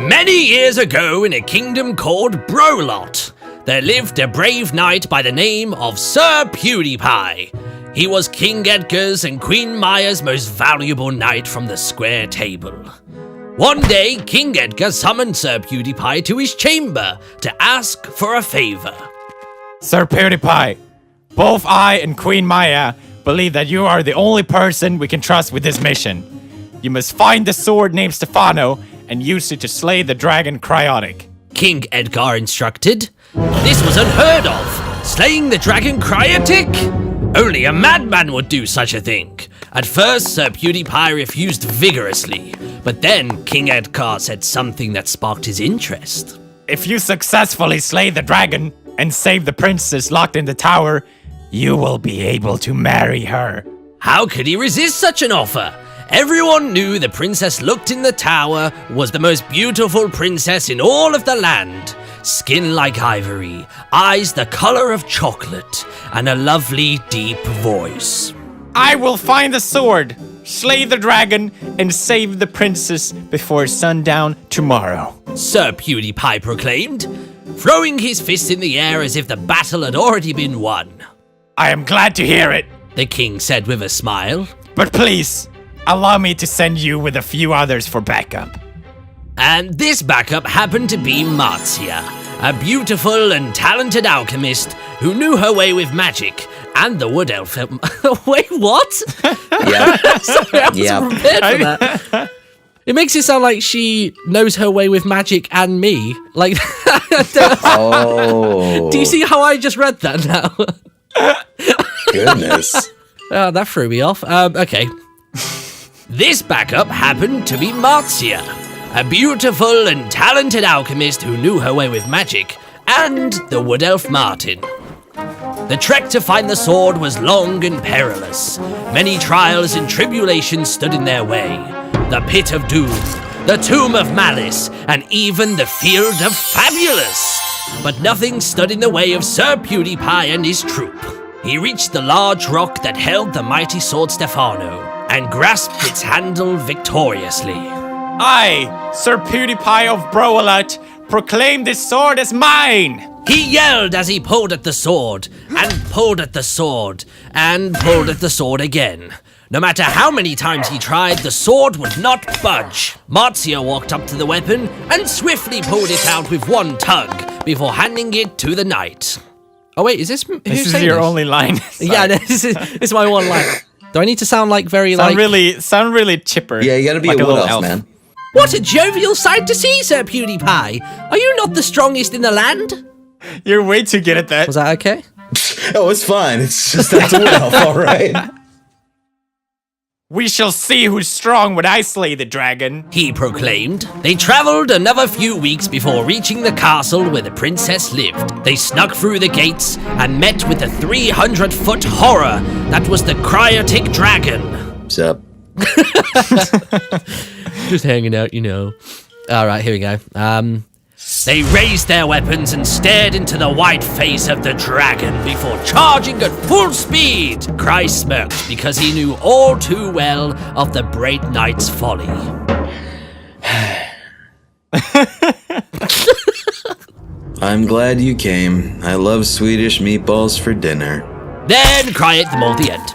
Many years ago in a kingdom called Brolot, there lived a brave knight by the name of Sir PewDiePie. He was King Edgar's and Queen Maya's most valuable knight from the square table. One day, King Edgar summoned Sir PewDiePie to his chamber to ask for a favor. Sir PewDiePie, both I and Queen Maya believe that you are the only person we can trust with this mission. You must find the sword named Stefano and use it to slay the dragon Cryotic. King Edgar instructed. This was unheard of. Slaying the dragon Cryotic? Only a madman would do such a thing. At first, Sir PewDiePie refused vigorously, but then King Edgar said something that sparked his interest. If you successfully slay the dragon and save the princess locked in the tower, you will be able to marry her. How could he resist such an offer? Everyone knew the princess locked in the tower was the most beautiful princess in all of the land. Skin like ivory, eyes the color of chocolate, and a lovely deep voice. I will find the sword, slay the dragon, and save the princess before sundown tomorrow, Sir PewDiePie proclaimed, throwing his fist in the air as if the battle had already been won. I am glad to hear it, The king said with a smile. But please, allow me to send you with a few others for backup. And this backup happened to be Marzia, a beautiful and talented alchemist who knew her way with magic and the wood elf. Wait, what? Yeah. Sorry, I wasn't prepared for that. It makes it sound like she knows her way with magic and me. Like, Oh. do you see how I just read that now? Goodness. Oh, that threw me off. Okay. This backup happened to be Marzia, a beautiful and talented alchemist who knew her way with magic, and the wood elf Martin. The trek to find the sword was long and perilous. Many trials and tribulations stood in their way. The pit of doom, the tomb of malice, and even the field of fabulous. But nothing stood in the way of Sir PewDiePie and his troop. He reached the large rock that held the mighty sword Stefano, and grasped its handle victoriously. I, Sir PewDiePie of Brolot, proclaim this sword as mine! He yelled as he pulled at the sword, and pulled at the sword, and pulled at the sword again. No matter how many times he tried, the sword would not budge. Marzia walked up to the weapon and swiftly pulled it out with one tug before handing it to the knight. Oh wait, is this This is your only line. Yeah, this is my one line. Do I need to sound like very sound really chipper? Yeah, you gotta be like a wood little elf, man. What a jovial sight to see, Sir PewDiePie! Are you not the strongest in the land? You're way too good at that. Was that okay? Oh, it's fine. It's just that's a wood elf, all right. We shall see who's strong when I slay the dragon. He proclaimed. They traveled another few weeks before reaching the castle where the princess lived. They snuck through the gates and met with the 300-foot horror that was the Cryotic dragon. What's up? Just hanging out, you know. All right, here we go. They raised their weapons and stared into the white face of the dragon before charging at full speed. Cry smirked because he knew all too well of the great knight's folly. I'm glad you came. I love Swedish meatballs for dinner. Then cry at them all the end.